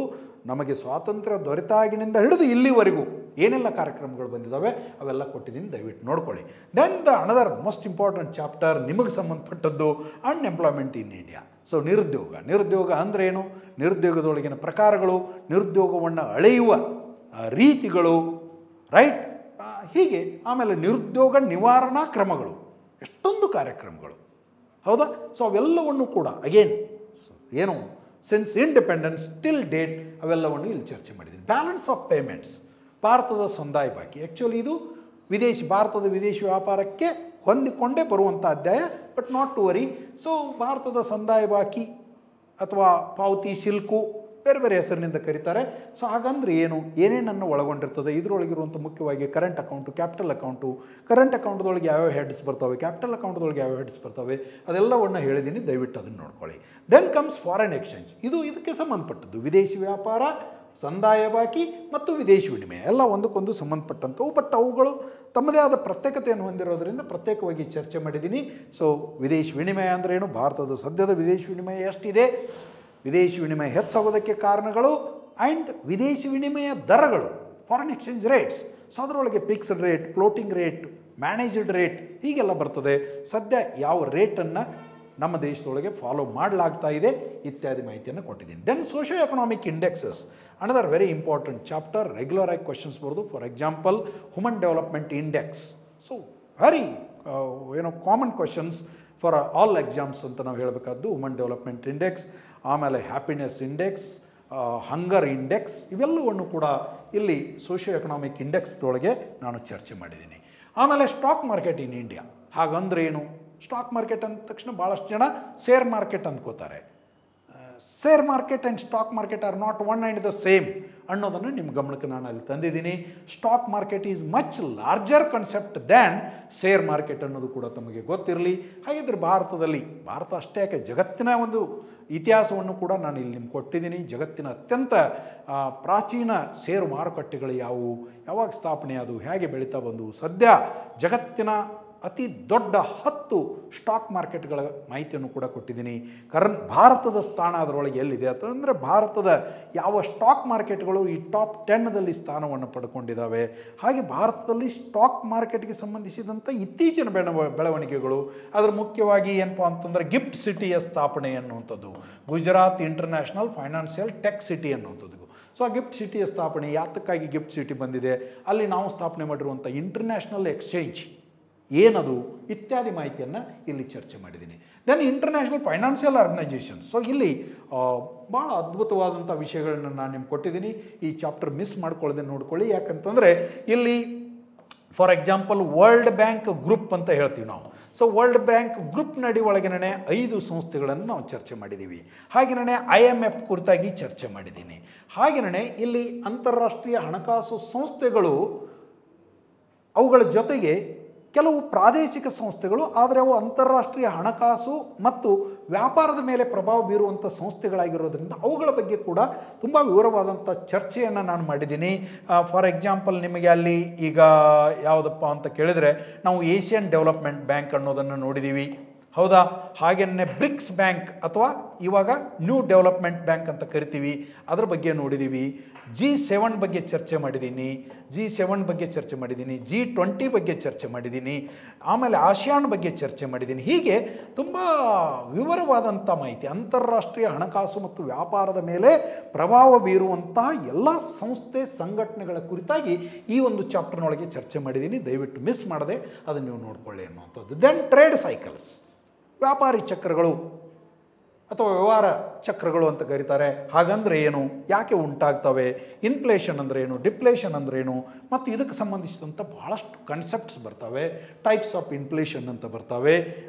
ನಮಗೆ ಸ್ವಾತಂತ್ರ್ಯ ದೊರೆತಾಗಿನಿಂದ ಹಿಡಿದು ಇಲ್ಲಿವರೆಗೂ ಏನೆಲ್ಲ ಕಾರ್ಯಕ್ರಮಗಳು ಬಂದಿದ್ದಾವೆ ಅವೆಲ್ಲ ಕೊಟ್ಟಿದ್ದೀನಿ, ದಯವಿಟ್ಟು ನೋಡ್ಕೊಳ್ಳಿ. Then the another most important chapter ನಿಮಗೆ ಸಂಬಂಧಪಟ್ಟದ್ದು ಅನ್ಎಂಪ್ಲಾಯ್ಮೆಂಟ್ ಇನ್ ಇಂಡಿಯಾ. ಸೊ ನಿರುದ್ಯೋಗ ಅಂದ್ರೇನು, ನಿರುದ್ಯೋಗದೊಳಗಿನ ಪ್ರಕಾರಗಳು, ನಿರುದ್ಯೋಗವನ್ನು ಅಳೆಯುವ ರೀತಿಗಳು, ರೈಟ್, ಹೀಗೆ. ಆಮೇಲೆ ನಿರುದ್ಯೋಗ ನಿವಾರಣಾ ಕ್ರಮಗಳು, ಎಷ್ಟೊಂದು ಕಾರ್ಯಕ್ರಮಗಳು, ಹೌದಾ. ಸೊ ಅವೆಲ್ಲವನ್ನು ಕೂಡ again since independence till date ಅವೆಲ್ಲವನ್ನು ಇಲ್ಲಿ ಚರ್ಚೆ ಮಾಡಿದ್ದೀನಿ. ಬ್ಯಾಲೆನ್ಸ್ ಆಫ್ ಪೇಮೆಂಟ್ಸ್, ಭಾರತದ ಸಂದಾಯ ಬಾಕಿ. ಆ್ಯಕ್ಚುಲಿ ಇದು ಭಾರತದ ವಿದೇಶಿ ವ್ಯಾಪಾರಕ್ಕೆ ಹೊಂದಿಕೊಂಡೇ ಬರುವಂಥ ಅಧ್ಯಾಯ, but not to worry. So ಭಾರತದ ಸಂದಾಯ ಬಾಕಿ ಅಥವಾ ಪಾವತಿ ಶಿಲ್ಕು ಬೇರೆ ಬೇರೆ ಹೆಸರಿನಿಂದ ಕರೀತಾರೆ. ಸೊ ಹಾಗಂದ್ರೆ ಏನೇನನ್ನು ಒಳಗೊಂಡಿರ್ತದೆ, ಇದರೊಳಗಿರುವಂಥ ಮುಖ್ಯವಾಗಿ current account, capital account, current ಅಕೌಂಟ್ದೊಳಗೆ ಯಾವ್ಯಾವ ಹೆಡ್ಸ್ ಬರ್ತವೆ, ಕ್ಯಾಪಿಟಲ್ ಅಕೌಂಟ್ದೊಳಗೆ ಯಾವ್ಯಾವ ಹೆಡ್ಸ್ ಬರ್ತವೆ, ಅದೆಲ್ಲವನ್ನು ಹೇಳಿದ್ದೀನಿ, ದಯವಿಟ್ಟು ಅದನ್ನು ನೋಡ್ಕೊಳ್ಳಿ. ದೆನ್ ಕಮ್ಸ್ ಫಾರಿನ್ ಎಕ್ಸ್ಚೇಂಜ್, ಇದಕ್ಕೆ ಸಂಬಂಧಪಟ್ಟದ್ದು ವಿದೇಶಿ ವ್ಯಾಪಾರ ಸಂದಾಯ ಬಾಕಿ ಮತ್ತು ವಿದೇಶಿ ವಿನಿಮಯ ಎಲ್ಲ ಒಂದಕ್ಕೊಂದು ಸಂಬಂಧಪಟ್ಟಂಥವು. ಬಟ್ ಅವುಗಳು ತಮ್ಮದೇ ಆದ ಪ್ರತ್ಯೇಕತೆಯನ್ನು ಹೊಂದಿರೋದರಿಂದ ಪ್ರತ್ಯೇಕವಾಗಿ ಚರ್ಚೆ ಮಾಡಿದ್ದೀನಿ. ಸೊ ವಿದೇಶಿ ವಿನಿಮಯ ಅಂದ್ರೇನು, ಭಾರತದ ಸದ್ಯದ ವಿದೇಶಿ ವಿನಿಮಯ ಎಷ್ಟಿದೆ, ವಿದೇಶಿ ವಿನಿಮಯ ಹೆಚ್ಚಾಗೋದಕ್ಕೆ ಕಾರಣಗಳು, ಆ್ಯಂಡ್ ವಿದೇಶಿ ವಿನಿಮಯ ದರಗಳು, ಫಾರಿನ್ ಎಕ್ಸ್ಚೇಂಜ್ ರೇಟ್ಸ್. ಸೊ ಅದರೊಳಗೆ fixed rate, floating rate, managed rate ಹೀಗೆಲ್ಲ ಬರ್ತದೆ. ಸದ್ಯ ಯಾವ ರೇಟನ್ನು ನಮ್ಮ ದೇಶದೊಳಗೆ ಫಾಲೋ ಮಾಡಲಾಗ್ತಾ ಇದೆ ಇತ್ಯಾದಿ ಮಾಹಿತಿಯನ್ನು ಕೊಟ್ಟಿದ್ದೀನಿ. Then socio economic indexes, another very important chapter. Regular ಆಗಿ ಕ್ವಶನ್ಸ್ ಬರೋದು. For example human development index. So very common questions for all exams ಅಂತ ನಾವು ಹೇಳಬೇಕಾದ್ದು. ಹ್ಯೂಮನ್ ಡೆವಲಪ್ಮೆಂಟ್ ಇಂಡೆಕ್ಸ್, ಆಮೇಲೆ ಹ್ಯಾಪಿನೆಸ್ ಇಂಡೆಕ್ಸ್, ಹಂಗರ್ ಇಂಡೆಕ್ಸ್, ಇವೆಲ್ಲವನ್ನು ಕೂಡ ಇಲ್ಲಿ ಸೋಷಿಯೋ ಎಕನಾಮಿಕ್ ಇಂಡೆಕ್ಸ್ದೊಳಗೆ ನಾನು ಚರ್ಚೆ ಮಾಡಿದ್ದೀನಿ. ಆಮೇಲೆ ಸ್ಟಾಕ್ ಮಾರ್ಕೆಟ್ ಇನ್ ಇಂಡಿಯಾ. ಹಾಗಂದ್ರೆ ಏನು? ಸ್ಟಾಕ್ ಮಾರ್ಕೆಟ್ ಅಂದ ತಕ್ಷಣ ಭಾಳಷ್ಟು ಜನ ಶೇರ್ ಮಾರ್ಕೆಟ್ ಅಂದ್ಕೋತಾರೆ. Share market and stock market are not one and the same ಅನ್ನೋದನ್ನು ನಿಮ್ಮ ಗಮನಕ್ಕೆ ನಾನು ಅಲ್ಲಿ ತಂದಿದ್ದೀನಿ. Stock market is much larger concept than share market ಅನ್ನೋದು ಕೂಡ ತಮಗೆ ಗೊತ್ತಿರಲಿ. ಹಾಗಿದ್ರೆ ಭಾರತ ಅಷ್ಟೇ ಯಾಕೆ, ಜಗತ್ತಿನ ಒಂದು ಇತಿಹಾಸವನ್ನು ಕೂಡ ನಾನು ಇಲ್ಲಿ ನಿಮ್ಗೆ ಕೊಟ್ಟಿದ್ದೀನಿ. ಜಗತ್ತಿನ ಅತ್ಯಂತ ಪ್ರಾಚೀನ ಷೇರು ಮಾರುಕಟ್ಟೆಗಳು ಯಾವುವು, ಯಾವಾಗ ಸ್ಥಾಪನೆ ಅದು, ಹೇಗೆ ಬೆಳೀತಾ ಬಂದು, ಸದ್ಯ ಜಗತ್ತಿನ ಅತಿ ದೊಡ್ಡ 10 ಸ್ಟಾಕ್ ಮಾರ್ಕೆಟ್ಗಳ ಮಾಹಿತಿಯನ್ನು ಕೂಡ ಕೊಟ್ಟಿದ್ದೀನಿ. ಭಾರತದ ಸ್ಥಾನ ಅದರೊಳಗೆ ಎಲ್ಲಿದೆ ಅಂತಂದರೆ, ಭಾರತದ ಯಾವ ಸ್ಟಾಕ್ ಮಾರ್ಕೆಟ್ಗಳು ಈ ಟಾಪ್ 10ದಲ್ಲಿ ಸ್ಥಾನವನ್ನು ಪಡ್ಕೊಂಡಿದ್ದಾವೆ. ಹಾಗೆ ಭಾರತದಲ್ಲಿ ಸ್ಟಾಕ್ ಮಾರ್ಕೆಟ್ಗೆ ಸಂಬಂಧಿಸಿದಂಥ ಇತ್ತೀಚಿನ ಬೆಳವಣಿಗೆಗಳು, ಅದರ ಮುಖ್ಯವಾಗಿ ಏನಪ್ಪ ಅಂತಂದರೆ ಗಿಫ್ಟ್ ಸಿಟಿಯ ಸ್ಥಾಪನೆ ಅನ್ನುವಂಥದ್ದು, Gujarat international financial tech city ಅನ್ನುವಂಥದ್ದು. ಸೊ ಆ ಗಿಫ್ಟ್ ಸಿಟಿಯ ಸ್ಥಾಪನೆ ಯಾತಕ್ಕಾಗಿ ಗಿಫ್ಟ್ ಸಿಟಿ ಬಂದಿದೆ, ಅಲ್ಲಿ ನಾವು ಸ್ಥಾಪನೆ ಮಾಡಿರುವಂಥ ಇಂಟರ್ನ್ಯಾಷನಲ್ ಎಕ್ಸ್ಚೇಂಜ್ ಏನದು ಇತ್ಯಾದಿ ಮಾಹಿತಿಯನ್ನು ಇಲ್ಲಿ ಚರ್ಚೆ ಮಾಡಿದ್ದೀನಿ. Then international financial organization. So ಇಲ್ಲಿ ಭಾಳ ಅದ್ಭುತವಾದಂಥ ವಿಷಯಗಳನ್ನ ನಾನು ನಿಮ್ಗೆ ಕೊಟ್ಟಿದ್ದೀನಿ. ಈ ಚಾಪ್ಟರ್ ಮಿಸ್ ಮಾಡ್ಕೊಳ್ಳದೆ ನೋಡ್ಕೊಳ್ಳಿ. ಯಾಕಂತಂದರೆ ಇಲ್ಲಿ for example world bank group ಅಂತ ಹೇಳ್ತೀವಿ ನಾವು. ಸೊ ವರ್ಲ್ಡ್ ಬ್ಯಾಂಕ್ ಗ್ರೂಪ್ ನಡಿ ಒಳಗಿನೇ 5 ಸಂಸ್ಥೆಗಳನ್ನು ನಾವು ಚರ್ಚೆ ಮಾಡಿದ್ದೀವಿ. ಹಾಗೆಯೇ IMF ಕುರಿತಾಗಿ ಚರ್ಚೆ ಮಾಡಿದ್ದೀನಿ. ಹಾಗೆಯೇ ಇಲ್ಲಿ ಅಂತಾರಾಷ್ಟ್ರೀಯ ಹಣಕಾಸು ಸಂಸ್ಥೆಗಳು, ಅವುಗಳ ಜೊತೆಗೆ ಕೆಲವು ಪ್ರಾದೇಶಿಕ ಸಂಸ್ಥೆಗಳು, ಆದರೆ ಅವು ಅಂತಾರಾಷ್ಟ್ರೀಯ ಹಣಕಾಸು ಮತ್ತು ವ್ಯಾಪಾರದ ಮೇಲೆ ಪ್ರಭಾವ ಬೀರುವಂಥ ಸಂಸ್ಥೆಗಳಾಗಿರೋದ್ರಿಂದ ಅವುಗಳ ಬಗ್ಗೆ ಕೂಡ ತುಂಬ ವಿವರವಾದಂಥ ಚರ್ಚೆಯನ್ನು ನಾನು ಮಾಡಿದ್ದೀನಿ. ಫಾರ್ ಎಕ್ಸಾಂಪಲ್ ನಿಮಗೆ ಅಲ್ಲಿ ಈಗ ಯಾವುದಪ್ಪ ಅಂತ ಕೇಳಿದರೆ, ನಾವು ಏಷ್ಯನ್ ಡೆವಲಪ್ಮೆಂಟ್ ಬ್ಯಾಂಕ್ ಅನ್ನೋದನ್ನು ನೋಡಿದ್ದೀವಿ, ಹೌದಾ? ಹಾಗೆಯೇ ಬ್ರಿಕ್ಸ್ ಬ್ಯಾಂಕ್ ಅಥವಾ ಇವಾಗ ನ್ಯೂ ಡೆವಲಪ್ಮೆಂಟ್ ಬ್ಯಾಂಕ್ ಅಂತ ಕರಿತೀವಿ, ಅದ್ರ ಬಗ್ಗೆ ನೋಡಿದ್ದೀವಿ. G7 ಬಗ್ಗೆ ಚರ್ಚೆ ಮಾಡಿದ್ದೀನಿ, G7 ಬಗ್ಗೆ ಚರ್ಚೆ ಮಾಡಿದ್ದೀನಿ, G20 ಬಗ್ಗೆ ಚರ್ಚೆ ಮಾಡಿದ್ದೀನಿ, ಆಮೇಲೆ ಆಸಿಯಾನ್ ಬಗ್ಗೆ ಚರ್ಚೆ ಮಾಡಿದ್ದೀನಿ. ಹೀಗೆ ತುಂಬ ವಿವರವಾದಂಥ ಮಾಹಿತಿ, ಅಂತಾರಾಷ್ಟ್ರೀಯ ಹಣಕಾಸು ಮತ್ತು ವ್ಯಾಪಾರದ ಮೇಲೆ ಪ್ರಭಾವ ಬೀರುವಂಥ ಎಲ್ಲ ಸಂಸ್ಥೆ ಸಂಘಟನೆಗಳ ಕುರಿತಾಗಿ ಈ ಒಂದು ಚಾಪ್ಟರ್ನೊಳಗೆ ಚರ್ಚೆ ಮಾಡಿದ್ದೀನಿ. ದಯವಿಟ್ಟು ಮಿಸ್ ಮಾಡದೆ ಅದನ್ನು ನೀವು ನೋಡ್ಕೊಳ್ಳಿ ಅನ್ನುವಂಥದ್ದು. ದೆನ್ ಟ್ರೇಡ್ ಸೈಕಲ್ಸ್, ವ್ಯಾಪಾರಿ ಚಕ್ರಗಳು ಅಥವಾ ವ್ಯವಹಾರ ಚಕ್ರಗಳು ಅಂತ ಕರೀತಾರೆ. ಹಾಗಂದ್ರೆ ಏನು, ಯಾಕೆ ಉಂಟಾಗ್ತವೆ, ಇನ್ಫ್ಲೇಷನ್ ಅಂದರೆ ಏನು, ಡಿಪ್ಲೇಷನ್ ಅಂದ್ರೇನು, ಮತ್ತು ಇದಕ್ಕೆ ಸಂಬಂಧಿಸಿದಂಥ ಭಾಳಷ್ಟು ಕನ್ಸೆಪ್ಟ್ಸ್ ಬರ್ತವೆ. ಟೈಪ್ಸ್ ಆಫ್ ಇನ್ಫ್ಲೇಷನ್ ಅಂತ ಬರ್ತವೆ,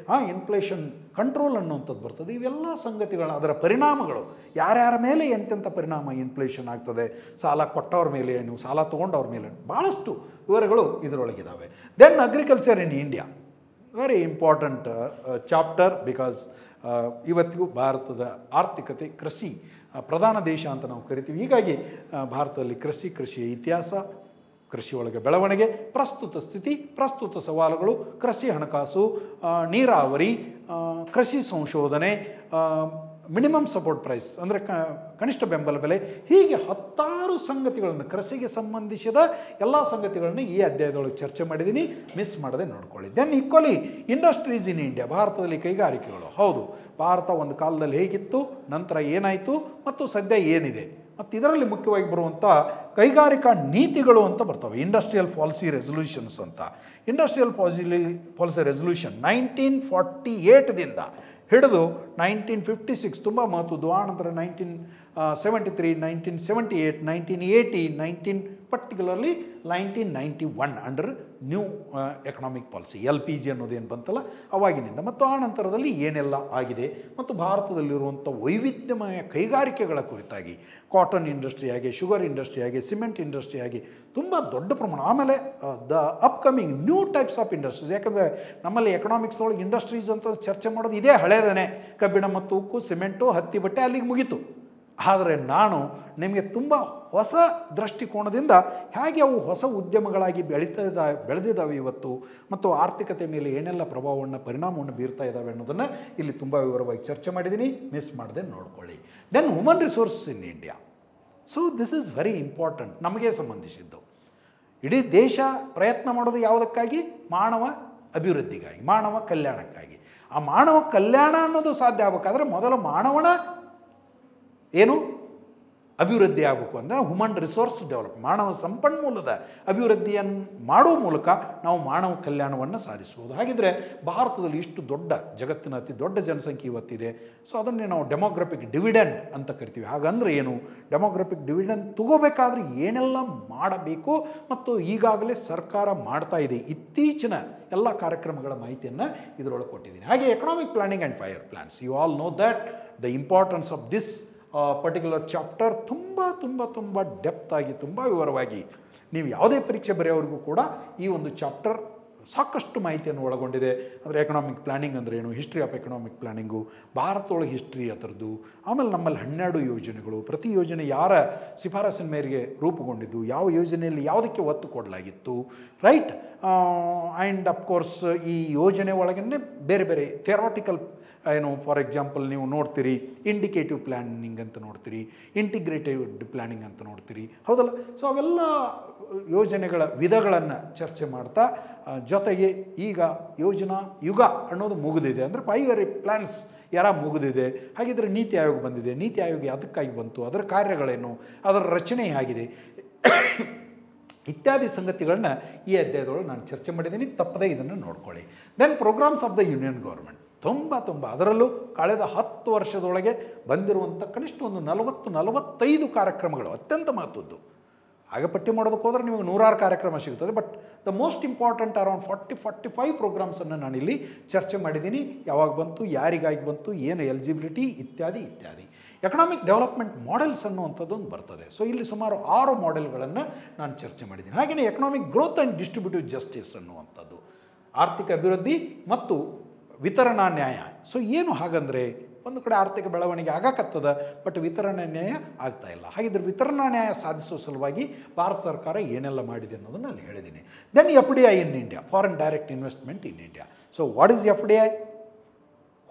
ಇನ್ಫ್ಲೇಷನ್ ಕಂಟ್ರೋಲ್ ಅನ್ನುವಂಥದ್ದು ಬರ್ತದೆ. ಇವೆಲ್ಲ ಸಂಗತಿಗಳು, ಅದರ ಪರಿಣಾಮಗಳು, ಯಾರ್ಯಾರ ಮೇಲೆ ಎಂತೆಂಥ ಪರಿಣಾಮ ಇನ್ಫ್ಲೇಷನ್ ಆಗ್ತದೆ, ಸಾಲ ಕೊಟ್ಟವ್ರ ಮೇಲೆ ಏನು, ಸಾಲ ತೊಗೊಂಡವ್ರ ಮೇಲೆ, ಭಾಳಷ್ಟು ವಿವರಗಳು ಇದರೊಳಗಿದ್ದಾವೆ. Then agriculture in India, very important chapter, because ಇವತ್ತಿಗೂ ಭಾರತದ ಆರ್ಥಿಕತೆ ಕೃಷಿ ಪ್ರಧಾನ ದೇಶ ಅಂತ ನಾವು ಕರಿತೀವಿ. ಹೀಗಾಗಿ ಭಾರತದಲ್ಲಿ ಕೃಷಿಯ ಇತಿಹಾಸ, ಕೃಷಿಯೊಳಗೆ ಬೆಳವಣಿಗೆ, ಪ್ರಸ್ತುತ ಸ್ಥಿತಿ, ಪ್ರಸ್ತುತ ಸವಾಲುಗಳು, ಕೃಷಿ ಹಣಕಾಸು, ನೀರಾವರಿ, ಕೃಷಿ ಸಂಶೋಧನೆ, ಮಿನಿಮಮ್ ಸಪೋರ್ಟ್ ಪ್ರೈಸ್ ಅಂದರೆ ಕನಿಷ್ಠ ಬೆಂಬಲ ಬೆಲೆ, ಹೀಗೆ 10 ಸಂಗತಿಗಳನ್ನು, ಕೃಷಿಗೆ ಸಂಬಂಧಿಸಿದ ಎಲ್ಲ ಸಂಗತಿಗಳನ್ನು ಈ ಅಧ್ಯಾಯದೊಳಗೆ ಚರ್ಚೆ ಮಾಡಿದ್ದೀನಿ. ಮಿಸ್ ಮಾಡದೆ ನೋಡ್ಕೊಳ್ಳಿ. Then equally industries in India, ಭಾರತದಲ್ಲಿ ಕೈಗಾರಿಕೆಗಳು. ಹೌದು, ಭಾರತ ಒಂದು ಕಾಲದಲ್ಲಿ ಹೇಗಿತ್ತು, ನಂತರ ಏನಾಯಿತು ಮತ್ತು ಸದ್ಯ ಏನಿದೆ, ಮತ್ತು ಇದರಲ್ಲಿ ಮುಖ್ಯವಾಗಿ ಬರುವಂಥ ಕೈಗಾರಿಕಾ ನೀತಿಗಳು ಅಂತ ಬರ್ತವೆ. ಇಂಡಸ್ಟ್ರಿಯಲ್ ಪಾಲಿಸಿ ರೆಸೊಲ್ಯೂಷನ್ಸ್ ಅಂತ. ಇಂಡಸ್ಟ್ರಿಯಲ್ ಪಾಲಿಸಿ ರೆಸೊಲ್ಯೂಷನ್ 1948ದಿಂದ ಹಿಡಿದು 1956 ತುಂಬ ಮಹತ್ವದ್ದು. ಆನಂತರ 1973, 1978, 1980, particularly 1991 under new economic policy, LPG ಅನ್ನೋದೇನು ಬಂತಲ್ಲ ಅವಾಗಿನಿಂದ, ಮತ್ತು ಆ ನಂತರದಲ್ಲಿ ಏನೆಲ್ಲ ಆಗಿದೆ ಮತ್ತು ಭಾರತದಲ್ಲಿರುವಂಥ ವೈವಿಧ್ಯಮಯ ಕೈಗಾರಿಕೆಗಳ ಕುರಿತಾಗಿ, ಕಾಟನ್ ಇಂಡಸ್ಟ್ರಿ ಆಗಿ, ಶುಗರ್ ಇಂಡಸ್ಟ್ರಿ ಆಗಿ, ಸಿಮೆಂಟ್ ಇಂಡಸ್ಟ್ರಿ ಆಗಿ ತುಂಬ ದೊಡ್ಡ ಪ್ರಮಾಣ. ಆಮೇಲೆ the upcoming new types of industries, ಯಾಕಂದರೆ ನಮ್ಮಲ್ಲಿ ಎಕನಾಮಿಕ್ಸ್ ಒಳಗೆ ಇಂಡಸ್ಟ್ರೀಸ್ ಅಂತ ಚರ್ಚೆ ಮಾಡೋದು ಇದೇ ಹಳೇದನೇ. ಕಬ್ಬಿಣ ಮತ್ತು ಉಕ್ಕು, ಸಿಮೆಂಟು, ಹತ್ತಿ, ಬಟ್ಟೆ ಅಲ್ಲಿಗೆ ಮುಗೀತು. ಆದರೆ ನಾನು ನಿಮಗೆ ತುಂಬ ಹೊಸ ದೃಷ್ಟಿಕೋನದಿಂದ ಹೇಗೆ ಅವು ಹೊಸ ಉದ್ಯಮಗಳಾಗಿ ಬೆಳೆದಿದ್ದಾವೆ ಇವತ್ತು ಮತ್ತು ಆರ್ಥಿಕತೆ ಮೇಲೆ ಏನೆಲ್ಲ ಪರಿಣಾಮವನ್ನು ಬೀರ್ತಾ ಇದ್ದಾವೆ ಅನ್ನೋದನ್ನು ಇಲ್ಲಿ ತುಂಬ ವಿವರವಾಗಿ ಚರ್ಚೆ ಮಾಡಿದ್ದೀನಿ. ಮಿಸ್ ಮಾಡದೆ ನೋಡ್ಕೊಳ್ಳಿ. Then human resource in India. So this is very important, ನಮಗೆ ಸಂಬಂಧಿಸಿದ್ದು. ಇಡೀ ದೇಶ ಪ್ರಯತ್ನ ಮಾಡೋದು ಯಾವುದಕ್ಕಾಗಿ? ಮಾನವ ಅಭಿವೃದ್ಧಿಗಾಗಿ, ಮಾನವ ಕಲ್ಯಾಣಕ್ಕಾಗಿ. ಆ ಮಾನವ ಕಲ್ಯಾಣ ಅನ್ನೋದು ಸಾಧ್ಯ ಆಗಬೇಕಾದ್ರೆ ಮೊದಲು ಮಾನವನ ಏನು ಅಭಿವೃದ್ಧಿ ಆಗಬೇಕು ಅಂದರೆ ಹ್ಯೂಮನ್ ರಿಸೋರ್ಸ್ ಡೆವಲಪ್, ಮಾನವ ಸಂಪನ್ಮೂಲದ ಅಭಿವೃದ್ಧಿಯನ್ನು ಮಾಡುವ ಮೂಲಕ ನಾವು ಮಾನವ ಕಲ್ಯಾಣವನ್ನು ಸಾಧಿಸ್ಬೋದು. ಹಾಗಿದ್ರೆ ಭಾರತದಲ್ಲಿ ಇಷ್ಟು ದೊಡ್ಡ, ಜಗತ್ತಿನ ಅತಿ ದೊಡ್ಡ ಜನಸಂಖ್ಯೆ ಇವತ್ತಿದೆ. ಸೊ ಅದನ್ನೇ ನಾವು ಡೆಮೋಗ್ರಫಿಕ್ ಡಿವಿಡೆಂಡ್ ಅಂತ ಕರಿತೀವಿ. ಹಾಗಂದ್ರೆ ಏನು? ಡೆಮೋಗ್ರಫಿಕ್ ಡಿವಿಡೆಂಡ್ ತಗೋಬೇಕಾದ್ರೆ ಏನೆಲ್ಲ ಮಾಡಬೇಕು ಮತ್ತು ಈಗಾಗಲೇ ಸರ್ಕಾರ ಮಾಡ್ತಾ ಇದೆ, ಇತ್ತೀಚಿನ ಎಲ್ಲ ಕಾರ್ಯಕ್ರಮಗಳ ಮಾಹಿತಿಯನ್ನು ಇದರೊಳಗೆ ಕೊಟ್ಟಿದ್ದೀನಿ. ಹಾಗೆ economic planning and five plans, you all know that the importance of this particular chapter ತುಂಬ ಡೆಪ್ತ್ ಆಗಿ, ತುಂಬ ವಿವರವಾಗಿ ನೀವು ಯಾವುದೇ ಪರೀಕ್ಷೆ ಬರೆಯೋವರೆಗೂ ಕೂಡ ಈ ಒಂದು ಚಾಪ್ಟರ್ ಸಾಕಷ್ಟು ಮಾಹಿತಿಯನ್ನು ಒಳಗೊಂಡಿದೆ. ಅಂದರೆ ಎಕನಾಮಿಕ್ ಪ್ಲಾನಿಂಗ್ ಅಂದರೆ ಏನು, ಹಿಸ್ಟ್ರಿ ಆಫ್ ಎಕನಾಮಿಕ್ ಪ್ಲಾನಿಂಗು, ಭಾರತದೊಳಗೆ ಹಿಸ್ಟ್ರಿ ಅದರದ್ದು, ಆಮೇಲೆ ನಮ್ಮಲ್ಲಿ 12 ಯೋಜನೆಗಳು, ಪ್ರತಿ ಯೋಜನೆ ಯಾರ ಶಿಫಾರಸಿನ ಮೇರೆಗೆ ರೂಪುಗೊಂಡಿದ್ದು, ಯಾವ ಯೋಜನೆಯಲ್ಲಿ ಯಾವುದಕ್ಕೆ ಒತ್ತು ಕೊಡಲಾಗಿತ್ತು, ರೈಟ್. ಆ್ಯಂಡ್ ಅಫ್ಕೋರ್ಸ್ ಈ ಯೋಜನೆ ಒಳಗೇ ಬೇರೆ ಬೇರೆ ಥಿಯರಾಟಿಕಲ್ ಏನು, ಫಾರ್ ಎಕ್ಸಾಂಪಲ್ ನೀವು ನೋಡ್ತೀರಿ ಇಂಡಿಕೇಟಿವ್ ಪ್ಲ್ಯಾನಿಂಗ್ ಅಂತ ನೋಡ್ತೀರಿ, ಇಂಟಿಗ್ರೇಟೆಡ್ ಪ್ಲ್ಯಾನಿಂಗ್ ಅಂತ ನೋಡ್ತೀರಿ, ಹೌದಲ್ಲ. ಸೊ ಅವೆಲ್ಲ ಯೋಜನೆಗಳ ವಿಧಗಳನ್ನು ಚರ್ಚೆ ಮಾಡ್ತಾ, ಜೊತೆಗೆ ಈಗ ಯೋಜನಾ ಯುಗ ಅನ್ನೋದು ಮುಗಿದಿದೆ. ಅಂದರೆ 5 ಇಯರ್ ಪ್ಲ್ಯಾನ್ಸ್ ಮುಗಿದಿದೆ. ಹಾಗಿದ್ರೆ ನೀತಿ ಆಯೋಗ ಬಂದಿದೆ. ನೀತಿ ಆಯೋಗ ಅದಕ್ಕಾಗಿ ಬಂತು, ಅದರ ಕಾರ್ಯಗಳೇನು, ಅದರ ರಚನೆ ಹೇಗಿದೆ ಇತ್ಯಾದಿ ಸಂಗತಿಗಳನ್ನ ಈ ಅಧ್ಯಾಯದೊಳಗೆ ನಾನು ಚರ್ಚೆ ಮಾಡಿದ್ದೀನಿ. ತಪ್ಪದೇ ಇದನ್ನು ನೋಡ್ಕೊಳ್ಳಿ. Then programmes of the union government, ತುಂಬ ಅದರಲ್ಲೂ ಕಳೆದ 10 ವರ್ಷದೊಳಗೆ ಬಂದಿರುವಂಥ ಕನಿಷ್ಠ ಒಂದು 40-45 ಕಾರ್ಯಕ್ರಮಗಳು ಅತ್ಯಂತ ಮಹತ್ವದ್ದು. ಹಾಗೆ ಪಟ್ಟಿ ಮಾಡೋದಕ್ಕೆ ಹೋದರೆ ನಿಮಗೆ 100 ಕಾರ್ಯಕ್ರಮ ಸಿಗುತ್ತದೆ. But the most important around 40-45 ಪ್ರೋಗ್ರಾಮ್ಸನ್ನು ನಾನಿಲ್ಲಿ ಚರ್ಚೆ ಮಾಡಿದ್ದೀನಿ. ಯಾವಾಗ ಬಂತು, ಯಾರಿಗಾಗಿ ಬಂತು, ಏನು ಎಲಿಜಿಬಿಲಿಟಿ ಇತ್ಯಾದಿ. ಎಕನಾಮಿಕ್ ಡೆವಲಪ್ಮೆಂಟ್ ಮಾಡೆಲ್ಸ್ ಅನ್ನುವಂಥದ್ದೊಂದು ಬರ್ತದೆ. ಸೊ ಇಲ್ಲಿ ಸುಮಾರು 6 ಮಾಡೆಲ್ಗಳನ್ನು ನಾನು ಚರ್ಚೆ ಮಾಡಿದ್ದೀನಿ. ಹಾಗೆಯೇ economic growth and distributive justice ಅನ್ನುವಂಥದ್ದು, ಆರ್ಥಿಕ ಅಭಿವೃದ್ಧಿ ಮತ್ತು ವಿತರಣಾ ನ್ಯಾಯ. ಸೊ ಏನು ಹಾಗಂದರೆ, ಒಂದು ಕಡೆ ಆರ್ಥಿಕ ಬೆಳವಣಿಗೆ ಆಗಕತ್ತದ, ಬಟ್ ವಿತರಣಾ ನ್ಯಾಯ ಆಗ್ತಾ ಇಲ್ಲ. ಹಾಗಿದ್ರೆ ವಿತರಣಾ ನ್ಯಾಯ ಸಾಧಿಸುವ ಸಲುವಾಗಿ ಭಾರತ ಸರ್ಕಾರ ಏನೆಲ್ಲ ಮಾಡಿದೆ ಅನ್ನೋದನ್ನು ಅಲ್ಲಿ ಹೇಳಿದ್ದೀನಿ. Then FDI in India, foreign direct investment in India. So what is FDI?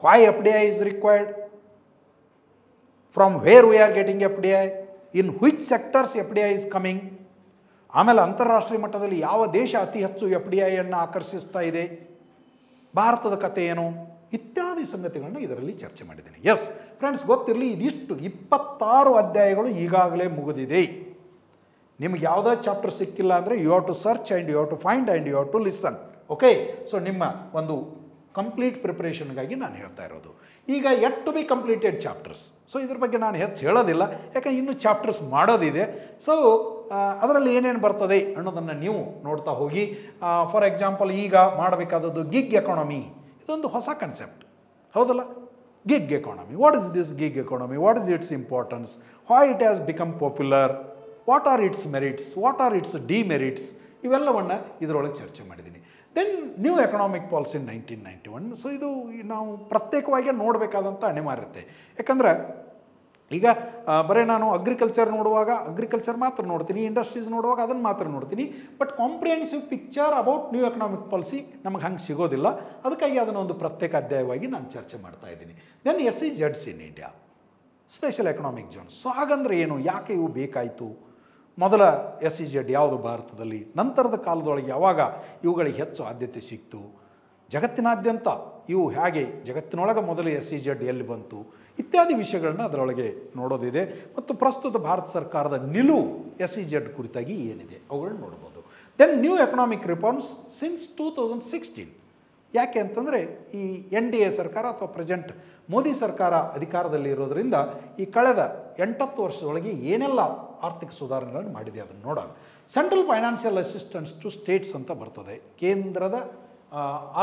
Why FDI is required? From where we are getting FDI? In which sectors FDI is coming? ಆಮೇಲೆ ಅಂತಾರಾಷ್ಟ್ರೀಯ ಮಟ್ಟದಲ್ಲಿ ಯಾವ ದೇಶ ಅತಿ ಹೆಚ್ಚು FDIಯನ್ನು ಆಕರ್ಷಿಸ್ತಾ ಇದೆ, ಭಾರತದ ಕಥೆ ಏನು ಇತ್ಯಾದಿ ಸಂಗತಿಗಳನ್ನು ಇದರಲ್ಲಿ ಚರ್ಚೆ ಮಾಡಿದ್ದೀನಿ. ಎಸ್ ಫ್ರೆಂಡ್ಸ್, ಗೊತ್ತಿರಲಿ, ಇದಿಷ್ಟು 26 ಅಧ್ಯಾಯಗಳು ಈಗಾಗಲೇ ಮುಗಿದಿದೆ. ನಿಮ್ಗೆ ಯಾವುದೋ ಚಾಪ್ಟರ್ ಸಿಕ್ಕಿಲ್ಲ ಅಂದರೆ you have to search and you have to find and you have to listen. Okay, so ನಿಮ್ಮ ಒಂದು ಕಂಪ್ಲೀಟ್ ಪ್ರಿಪ್ರೇಷನ್ಗಾಗಿ ನಾನು ಹೇಳ್ತಾ ಇರೋದು. ಈಗ yet to be completed chapters. So ಇದ್ರ ಬಗ್ಗೆ ನಾನು ಹೆಚ್ಚು ಹೇಳೋದಿಲ್ಲ, ಯಾಕಂದ್ರೆ ಇನ್ನೂ ಚಾಪ್ಟರ್ಸ್ ಮಾಡೋದಿದೆ. ಸೊ ಅದರಲ್ಲಿ ಏನೇನು ಬರ್ತದೆ ಅನ್ನೋದನ್ನು ನೀವು ನೋಡ್ತಾ ಹೋಗಿ. ಫಾರ್ ಎಕ್ಸಾಂಪಲ್, ಈಗ ಮಾಡಬೇಕಾದದ್ದು ಗಿಗ್ ಎಕಾನಮಿ. ಇದೊಂದು ಹೊಸ ಕನ್ಸೆಪ್ಟ್, ಹೌದಲ್ಲ. Gig economy, what is this gig economy, what is its importance, why it has become popular, what are its merits, what are its demerits, ಇವೆಲ್ಲವನ್ನು ಇದರೊಳಗೆ ಚರ್ಚೆ ಮಾಡಿದ್ದೀನಿ. Then new economic policy in 1991. So ಇದು ನಾವು ಪ್ರತ್ಯೇಕವಾಗಿ ನೋಡಬೇಕಾದಂಥ ಅನಿವಾರ್ಯತೆ. ಯಾಕಂದರೆ ಈಗ ಬರೀ ನಾನು ಅಗ್ರಿಕಲ್ಚರ್ ನೋಡುವಾಗ ಅಗ್ರಿಕಲ್ಚರ್ ಮಾತ್ರ ನೋಡ್ತೀನಿ, ಇಂಡಸ್ಟ್ರೀಸ್ ನೋಡುವಾಗ ಅದನ್ನು ಮಾತ್ರ ನೋಡ್ತೀನಿ. But comprehensive picture about new economic policy ನಮಗೆ ಹಂಗೆ ಸಿಗೋದಿಲ್ಲ. ಅದಕ್ಕಾಗಿ ಅದನ್ನು ಒಂದು ಪ್ರತ್ಯೇಕ ಅಧ್ಯಾಯವಾಗಿ ನಾನು ಚರ್ಚೆ ಮಾಡ್ತಾ ಇದ್ದೀನಿ. Then SEZs in India, special economic zones. So ಹಾಗಂದ್ರೆ ಏನು, ಯಾಕೆ ಇವು ಬೇಕಾಯಿತು, ಮೊದಲ SEZ ಯಾವುದು ಭಾರತದಲ್ಲಿ, ನಂತರದ ಕಾಲದೊಳಗೆ ಯಾವಾಗ ಇವುಗಳಿಗೆ ಹೆಚ್ಚು ಆದ್ಯತೆ ಸಿಕ್ತು, ಜಗತ್ತಿನಾದ್ಯಂತ ಇವು ಹೇಗೆ, ಜಗತ್ತಿನೊಳಗೆ ಮೊದಲು SEZ ಎಲ್ಲಿ ಬಂತು ಇತ್ಯಾದಿ ವಿಷಯಗಳನ್ನ ಅದರೊಳಗೆ ನೋಡೋದಿದೆ. ಮತ್ತು ಪ್ರಸ್ತುತ ಭಾರತ ಸರ್ಕಾರದ ನಿಲುವು SEZ ಕುರಿತಾಗಿ ಏನಿದೆ ಅವುಗಳನ್ನ ನೋಡ್ಬೋದು. Then new economic reforms since 2016. ಯಾಕೆ ಅಂತಂದರೆ ಈ NDA ಸರ್ಕಾರ ಅಥವಾ ಪ್ರೆಸೆಂಟ್ ಮೋದಿ ಸರ್ಕಾರ ಅಧಿಕಾರದಲ್ಲಿ ಇರೋದರಿಂದ ಈ ಕಳೆದ 8-10 ವರ್ಷದೊಳಗೆ ಏನೆಲ್ಲ ಆರ್ಥಿಕ ಸುಧಾರಣೆಗಳನ್ನು ಮಾಡಿದೆ ಅದನ್ನು ನೋಡೋಣ. Central financial assistance to states ಅಂತ ಬರ್ತದೆ, ಕೇಂದ್ರದ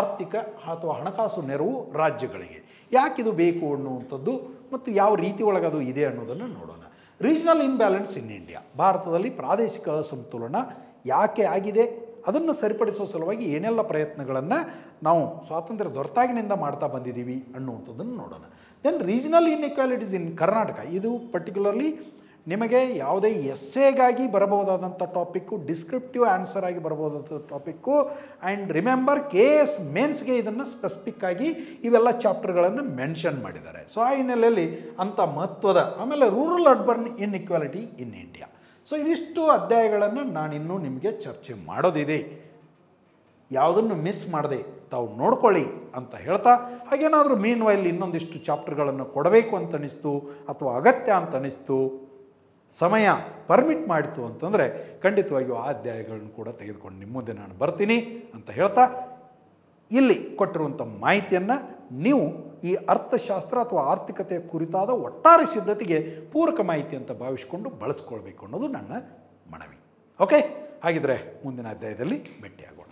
ಆರ್ಥಿಕ ಅಥವಾ ಹಣಕಾಸು ನೆರವು ರಾಜ್ಯಗಳಿಗೆ. ಯಾಕಿದು ಬೇಕು ಅನ್ನುವಂಥದ್ದು ಮತ್ತು ಯಾವ ರೀತಿ ಒಳಗೆ ಅದು ಇದೆ ಅನ್ನೋದನ್ನು ನೋಡೋಣ. ರೀಜನಲ್ ಇಂಬ್ಯಾಲೆನ್ಸ್ ಇನ್ ಇಂಡಿಯಾ, ಭಾರತದಲ್ಲಿ ಪ್ರಾದೇಶಿಕ ಅಸಮತೋಲನ ಯಾಕೆ ಆಗಿದೆ, ಅದನ್ನು ಸರಿಪಡಿಸೋ ಸಲುವಾಗಿ ಏನೆಲ್ಲ ಪ್ರಯತ್ನಗಳನ್ನು ನಾವು ಸ್ವಾತಂತ್ರ್ಯ ದೊರೆತಾಗಿನಿಂದ ಮಾಡ್ತಾ ಬಂದಿದ್ದೀವಿ ಅನ್ನುವಂಥದ್ದನ್ನು ನೋಡೋಣ. ದೆನ್ ರೀಜನಲ್ ಇನ್ಇಕ್ವಾಲಿಟೀಸ್ ಇನ್ ಕರ್ನಾಟಕ, ಇದು ಪರ್ಟಿಕ್ಯುಲರ್ಲಿ ನಿಮಗೆ ಯಾವುದೇ ಎಸ್ಸೆಗಾಗಿ ಬರಬಹುದಾದಂಥ ಟಾಪಿಕ್ಕು, ಡಿಸ್ಕ್ರಿಪ್ಟಿವ್ ಆನ್ಸರ್ ಆಗಿ ಬರಬಹುದಾದಂಥ ಟಾಪಿಕ್ಕು. ಆ್ಯಂಡ್ ರಿಮೆಂಬರ್ KS ಮೇನ್ಸ್ಗೆ ಇದನ್ನು ಸ್ಪೆಸಿಫಿಕ್ ಆಗಿ ಇವೆಲ್ಲ ಚಾಪ್ಟರ್ಗಳನ್ನು ಮೆನ್ಷನ್ ಮಾಡಿದ್ದಾರೆ. ಸೊ ಆ ಹಿನ್ನೆಲೆಯಲ್ಲಿ ಅಂಥ ಮಹತ್ವದ, ಆಮೇಲೆ ರೂರಲ್ ಅರ್ಬನ್ ಇನ್ಇಕ್ವಾಲಿಟಿ ಇನ್ ಇಂಡಿಯಾ. ಸೊ ಇದಿಷ್ಟು ಅಧ್ಯಾಯಗಳನ್ನು ನಾನಿನ್ನೂ ನಿಮಗೆ ಚರ್ಚೆ ಮಾಡೋದಿದೆ. ಯಾವುದನ್ನು ಮಿಸ್ ಮಾಡದೆ ತಾವು ನೋಡ್ಕೊಳ್ಳಿ ಅಂತ ಹೇಳ್ತಾ, ಹಾಗೇನಾದರೂ ಮೀನ್ ವೈಲ್ ಇನ್ನೊಂದಿಷ್ಟು ಚಾಪ್ಟರ್ಗಳನ್ನು ಕೊಡಬೇಕು ಅಂತ ಅನಿಸ್ತು ಅಥವಾ ಅಗತ್ಯ ಅಂತ ಅನಿಸ್ತು, ಸಮಯ ಪರ್ಮಿಟ್ ಮಾಡಿತು ಅಂತಂದರೆ ಖಂಡಿತವಾಗಿಯೂ ಆ ಅಧ್ಯಾಯಗಳನ್ನು ಕೂಡ ತೆಗೆದುಕೊಂಡು ನಿಮ್ಮ ಮುಂದೆ ನಾನು ಬರ್ತೀನಿ ಅಂತ ಹೇಳ್ತಾ, ಇಲ್ಲಿ ಕೊಟ್ಟಿರುವಂಥ ಮಾಹಿತಿಯನ್ನು ನೀವು ಈ ಅರ್ಥಶಾಸ್ತ್ರ ಅಥವಾ ಆರ್ಥಿಕತೆಯ ಕುರಿತಾದ ಒಟ್ಟಾರೆ ಸಿದ್ಧತೆಗೆ ಪೂರಕ ಮಾಹಿತಿ ಅಂತ ಭಾವಿಸಿಕೊಂಡು ಬಳಸ್ಕೊಳ್ಬೇಕು ಅನ್ನೋದು ನನ್ನ ಮನವಿ. ಓಕೆ, ಹಾಗಿದ್ರೆ ಮುಂದಿನ ಅಧ್ಯಾಯದಲ್ಲಿ ಭೇಟಿಯಾಗೋಣ.